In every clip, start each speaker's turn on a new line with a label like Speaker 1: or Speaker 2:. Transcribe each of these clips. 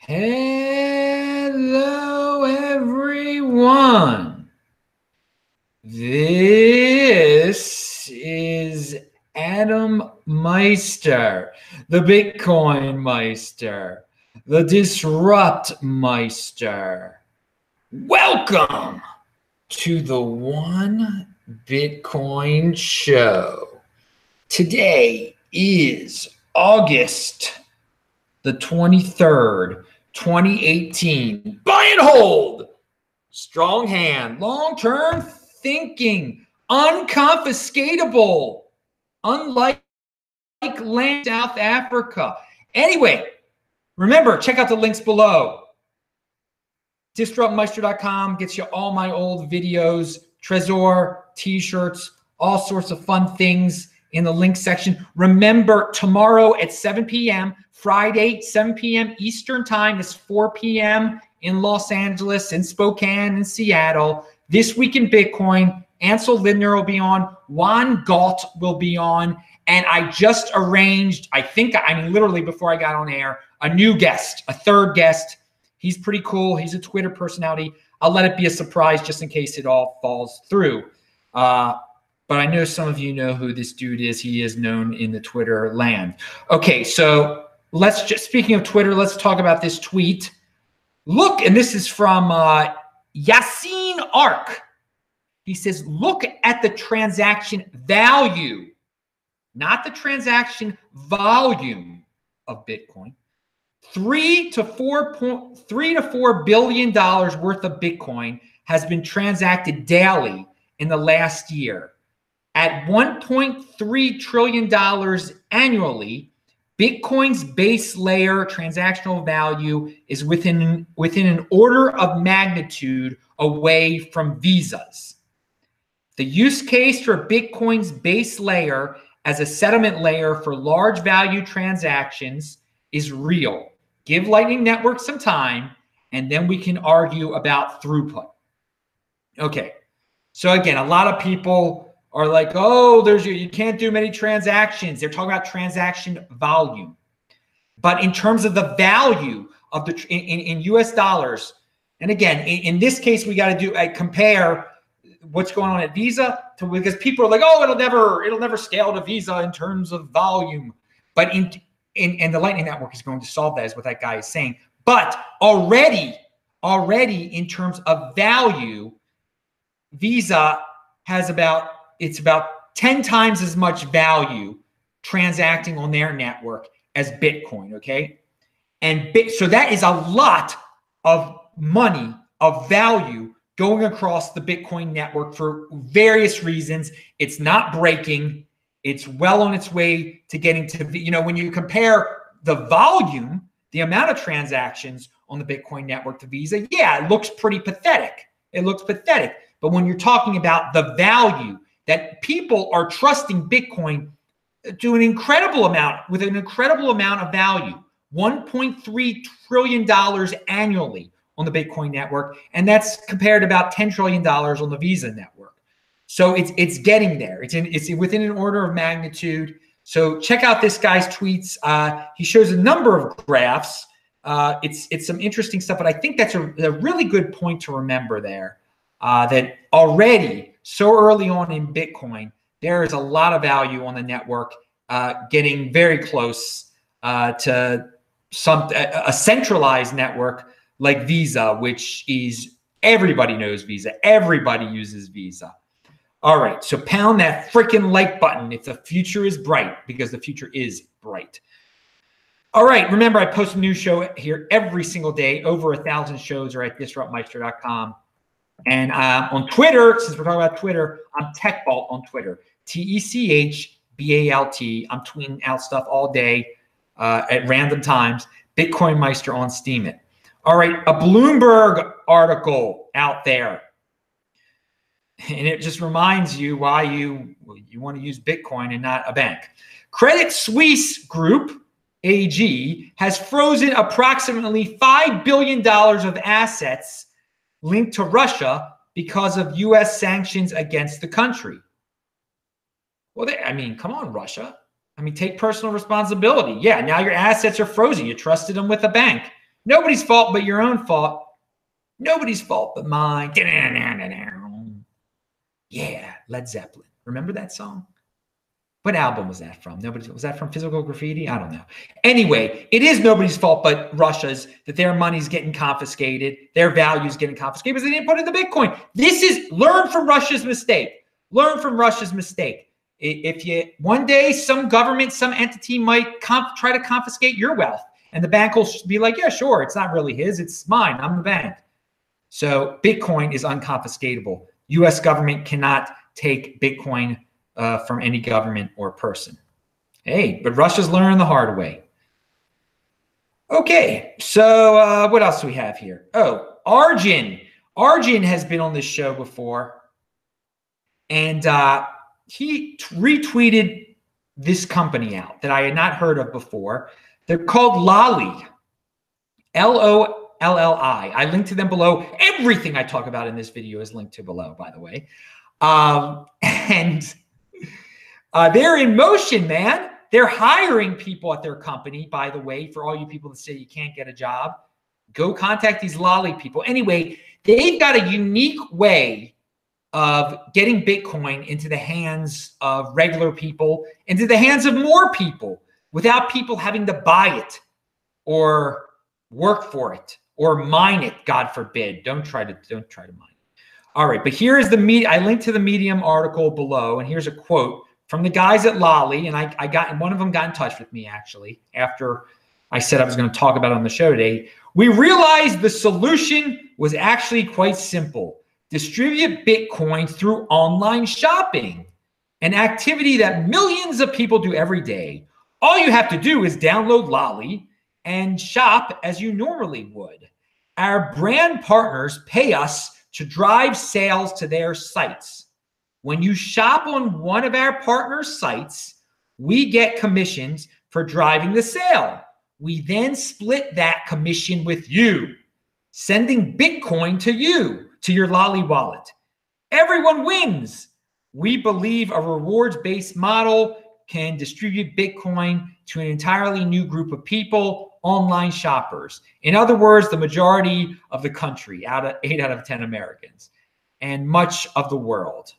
Speaker 1: Hello, everyone. This is Adam Meister, the Bitcoin Meister, the Disrupt Meister. Welcome to the One Bitcoin Show. Today is August the 23rd, 2018. Buy and hold. Strong hand. Long-term thinking. Unconfiscatable. Unlike land South Africa. Anyway, remember, check out the links below. DisruptMeister.com gets you all my old videos, Trezor, t-shirts, all sorts of fun things in the link section. Remember, tomorrow at 7 p.m., Friday, 7 p.m. Eastern time. It's 4 p.m. in Los Angeles, in Spokane, in Seattle. This Week in Bitcoin. Ansel Lindner will be on. Juan Galt will be on. And I just arranged, literally before I got on air, a new guest, a third guest. He's pretty cool. He's a Twitter personality. I'll let it be a surprise just in case it all falls through. But I know some of you know who this dude is. He is known in the Twitter land. Okay, so speaking of Twitter, let's talk about this tweet. Look, and this is from Yassine Ark. He says, look at the transaction value, not the transaction volume of Bitcoin. $3 to $4 billion worth of Bitcoin has been transacted daily in the last year. At $1.3 trillion annually, Bitcoin's base layer transactional value is within an order of magnitude away from Visa's. The use case for Bitcoin's base layer as a settlement layer for large value transactions is real. Give Lightning Network some time, and then we can argue about throughput. Okay, so again, a lot of people are like, oh, you can't do many transactions. They're talking about transaction volume. But in terms of the value of in US dollars, and again, in this case, we got to compare what's going on at Visa because people are like, oh, it'll never scale to Visa in terms of volume. But in the Lightning Network is going to solve that, is what that guy is saying. But already in terms of value, Visa has about 10 times as much value transacting on their network as Bitcoin, okay? And so that is a lot of money, of value going across the Bitcoin network for various reasons. It's not breaking. It's well on its way to getting to, when you compare the volume, the amount of transactions on the Bitcoin network to Visa, yeah, it looks pretty pathetic. It looks pathetic. But when you're talking about the value that people are trusting Bitcoin to an incredible amount, with an incredible amount of value, $1.3 trillion annually on the Bitcoin network, and that's compared to about $10 trillion on the Visa network. So it's getting there. It's within an order of magnitude. So check out this guy's tweets. He shows a number of graphs. It's some interesting stuff, but I think that's a really good point to remember there. That already so early on in Bitcoin, there is a lot of value on the network, getting very close to a centralized network like Visa, which is, everybody knows Visa. Everybody uses Visa. All right, so pound that freaking like button if the future is bright, because the future is bright. All right, remember, I post a new show here every single day. Over 1,000 shows are at DisruptMeister.com. And on Twitter, since we're talking about Twitter, I'm TechBalt on Twitter. TechBalt. I'm tweeting out stuff all day at random times. Bitcoin Meister on Steam it. All right, a Bloomberg article out there. And it just reminds you why you want to use Bitcoin and not a bank. Credit Suisse Group, AG, has frozen approximately $5 billion of assets linked to Russia because of U.S. sanctions against the country. Well, come on, Russia. Take personal responsibility. Yeah, now your assets are frozen. You trusted them with a bank. Nobody's fault but your own fault. Nobody's fault but mine. Yeah, Led Zeppelin. Remember that song? What album was that from? Was that from Physical Graffiti? I don't know. Anyway, it is nobody's fault but Russia's that their money's getting confiscated, their value's getting confiscated because they didn't put it in the Bitcoin. This is learn from Russia's mistake. Learn from Russia's mistake. If you one day some government, some entity might try to confiscate your wealth, and the bank will be like, yeah, sure, it's not really his, it's mine. I'm the bank. So Bitcoin is unconfiscatable. U.S. government cannot take Bitcoin from any government or person. Hey, but Russia's learning the hard way. Okay, so what else do we have here? Oh, Arjun. Arjun has been on this show before, and he retweeted this company out that I had not heard of before. They're called Loli, L-O-L-L-I. I linked to them below. Everything I talk about in this video is linked to below, by the way. They're in motion, man. They're hiring people at their company, by the way, for all you people that say you can't get a job. Go contact these Loli people. Anyway, they've got a unique way of getting Bitcoin into the hands of regular people, into the hands of more people, without people having to buy it or work for it or mine it, God forbid. Don't try to mine it. All right, but here is the I linked to the Medium article below, and here's a quote from the guys at Loli, and one of them got in touch with me actually after I said I was going to talk about it on the show today. We realized the solution was actually quite simple. Distribute Bitcoin through online shopping, an activity that millions of people do every day. All you have to do is download Loli and shop as you normally would. Our brand partners pay us to drive sales to their sites. When you shop on one of our partners' sites, we get commissions for driving the sale. We then split that commission with you, sending Bitcoin to you, to your Loli wallet. Everyone wins. We believe a rewards-based model can distribute Bitcoin to an entirely new group of people, online shoppers. In other words, the majority of the country, 8 out of 10 Americans, and much of the world.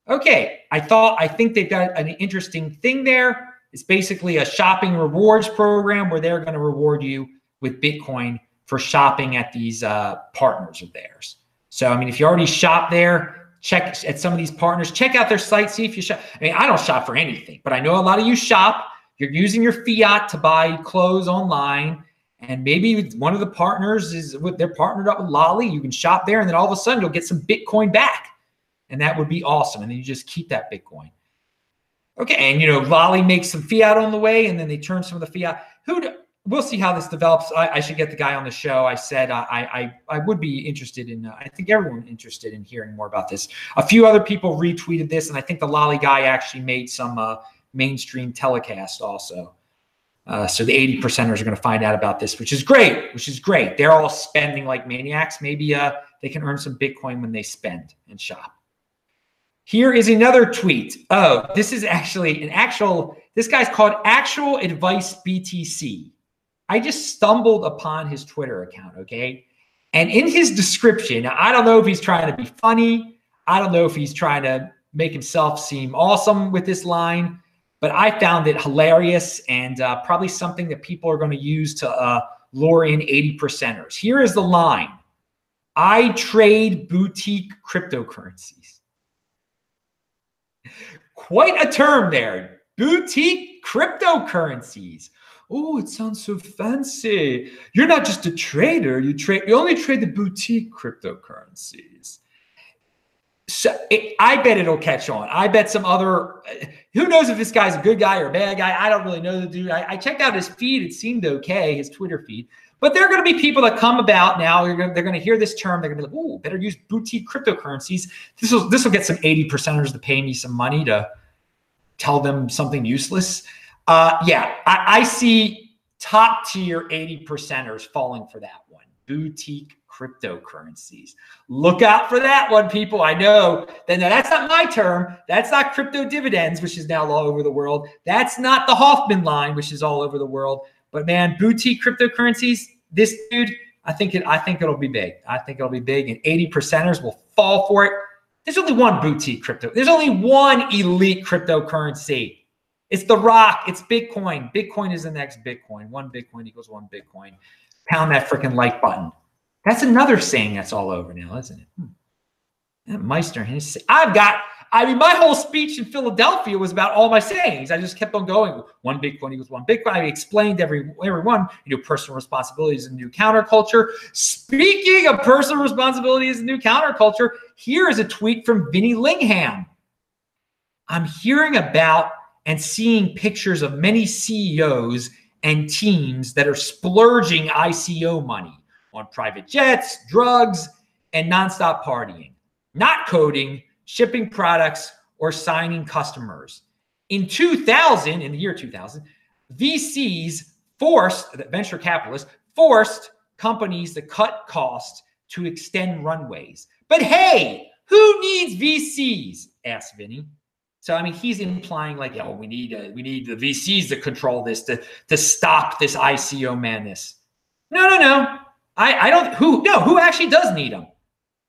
Speaker 1: Okay, I think they've got an interesting thing there. It's basically a shopping rewards program where they're going to reward you with Bitcoin for shopping at these partners of theirs. So, I mean, if you already shop there, check at some of these partners, check out their site, see if you shop. I mean, I don't shop for anything, but I know a lot of you shop. You're using your fiat to buy clothes online, and maybe one of the partners they're partnered up with Loli. You can shop there, and then all of a sudden you'll get some Bitcoin back, and that would be awesome. And then you just keep that Bitcoin. Okay, and Loli makes some fiat on the way, and then they turn some of the fiat. We'll see how this develops. I should get the guy on the show. I said I would be interested in. I think everyone interested in hearing more about this. A few other people retweeted this, and I think the Loli guy actually made some mainstream telecast also. So the 80%ers are going to find out about this, which is great. They're all spending like maniacs. Maybe they can earn some Bitcoin when they spend and shop. Here is another tweet. Oh, this is actually this guy's called Actual Advice BTC. I just stumbled upon his Twitter account, okay? And in his description, I don't know if he's trying to be funny. I don't know if he's trying to make himself seem awesome with this line, but I found it hilarious and probably something that people are going to use to lure in 80%ers. Here is the line. I trade boutique cryptocurrencies. Quite a term there. Boutique cryptocurrencies. Oh, it sounds so fancy. You're not just a trader. You only trade the boutique cryptocurrencies. So I bet it'll catch on. I bet some other, who knows if this guy's a good guy or a bad guy. I don't really know the dude. I checked out his feed. It seemed okay, his Twitter feed. But there are going to be people that come about now. They're going to hear this term. They're going to be like, "Ooh, better use boutique cryptocurrencies. This will get some 80%ers to pay me some money to tell them something useless." Yeah, I see top tier 80%ers falling for that one. Boutique cryptocurrencies. Look out for that one, people. I know. Then that's not my term. That's not crypto dividends, which is now all over the world. That's not the Hoffman line, which is all over the world. But man, boutique cryptocurrencies, this dude, I think it'll be big. I think it'll be big, and 80%ers will fall for it. There's only one boutique crypto. There's only one elite cryptocurrency. It's the rock. It's Bitcoin. Bitcoin is the next Bitcoin. One Bitcoin equals one Bitcoin. Pound that freaking like button. That's another saying that's all over now, isn't it? Meister, my whole speech in Philadelphia was about all my sayings. I just kept on going. One Bitcoin equals one Bitcoin. I explained to everyone, personal responsibility is a new counterculture. Speaking of personal responsibility as a new counterculture, here is a tweet from Vinny Lingham. I'm hearing about and seeing pictures of many CEOs and teams that are splurging ICO money on private jets, drugs, and nonstop partying, not coding, shipping products, or signing customers. In the year 2000, VCs venture capitalists forced companies to cut costs to extend runways. But hey, who needs VCs? Asked Vinny. So, he's implying like, we need the VCs to control this, to stop this ICO madness. No. I don't, who actually does need them?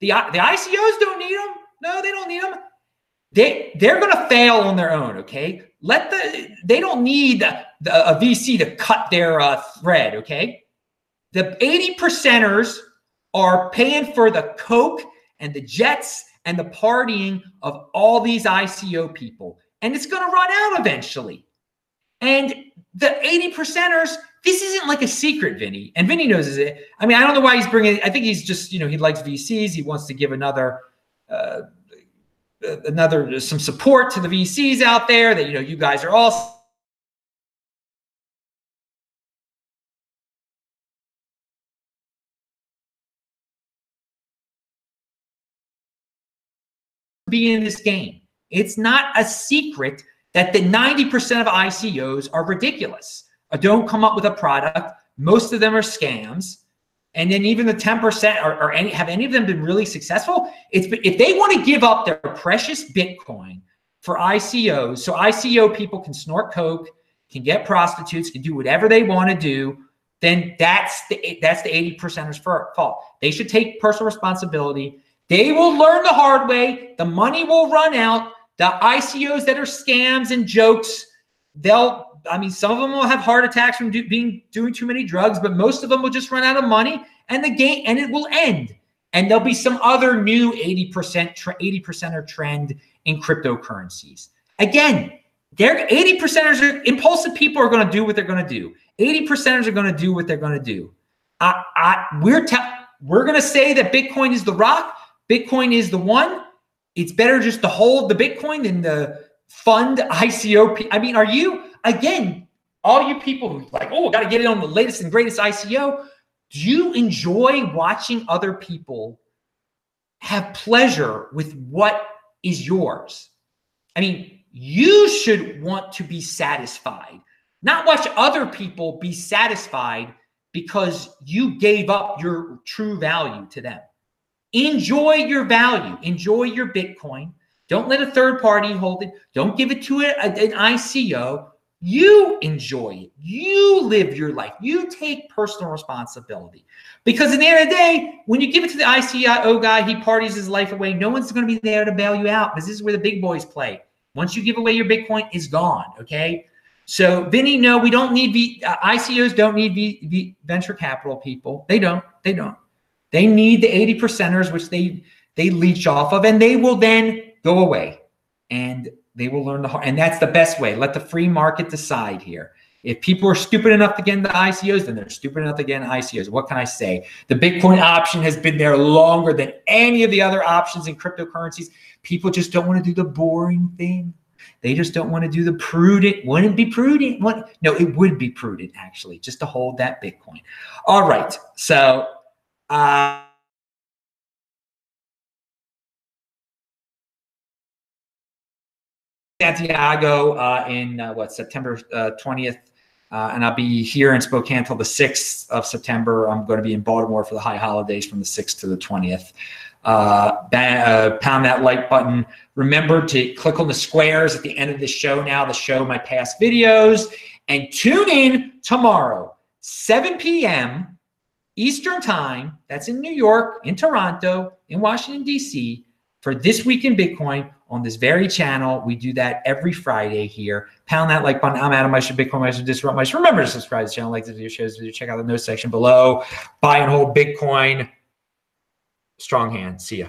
Speaker 1: The ICOs don't need them. No, they don't need them. They're going to fail on their own, okay? They don't need a VC to cut their thread, okay? The 80%ers are paying for the coke and the jets and the partying of all these ICO people. And it's going to run out eventually. And the 80%ers, this isn't like a secret, Vinny. And Vinny knows it. I don't know why he's bringing it. I think he's just, he likes VCs. He wants to give some support to the VCs out there that, you guys are all be in this game. It's not a secret that the 90% of ICOs are ridiculous, or don't come up with a product. Most of them are scams. And then even the 10% have any of them been really successful? If they want to give up their precious Bitcoin for ICOs, so ICO people can snort coke, can get prostitutes, can do whatever they want to do, then that's the 80%ers' fault. They should take personal responsibility. They will learn the hard way. The money will run out. The ICOs that are scams and jokes, some of them will have heart attacks from doing too many drugs, but most of them will just run out of money, and it will end. And there'll be some other new 80%er trend in cryptocurrencies. Again, 80%ers are impulsive. People are going to do what they're going to do. 80%ers are going to do what they're going to do. We're going to say that Bitcoin is the rock. Bitcoin is the one. It's better just to hold the Bitcoin than the fund ICO. Are you, again, all you people who like, got to get it on the latest and greatest ICO, do you enjoy watching other people have pleasure with what is yours? You should want to be satisfied, not watch other people be satisfied because you gave up your true value to them. Enjoy your value. Enjoy your Bitcoin. Don't let a third party hold it. Don't give it to an ICO. You enjoy it. You live your life. You take personal responsibility. Because at the end of the day, when you give it to the ICO guy, he parties his life away. No one's going to be there to bail you out, because this is where the big boys play. Once you give away your Bitcoin, it's gone, okay? So, Vinny, no, we don't need ICOs don't need venture capital people. They don't. They need the 80%ers, which they leech off of, and they will then go away, and they will learn and that's the best way. Let the free market decide here. If people are stupid enough to get into ICOs, then they're stupid enough to get into ICOs. What can I say? The Bitcoin option has been there longer than any of the other options in cryptocurrencies. People just don't want to do the boring thing. They just don't want to do the prudent. Wouldn't it be prudent? No, it would be prudent, actually, just to hold that Bitcoin. All right. So, Santiago in September 20th, and I'll be here in Spokane till the 6th of September. I'm going to be in Baltimore for the high holidays from the 6th to the 20th. Pound that like button. Remember to click on the squares at the end of the show now to show my past videos, and tune in tomorrow, 7 p.m. Eastern time. That's in New York, in Toronto, in Washington, D.C. for This Week in Bitcoin on this very channel. We do that every Friday here. Pound that like button. I'm Adam Meister, Bitcoin Meister, Disrupt Meister. Remember to subscribe to the channel, like the video, share this video, check out the notes section below. Buy and hold Bitcoin. Strong hand. See ya.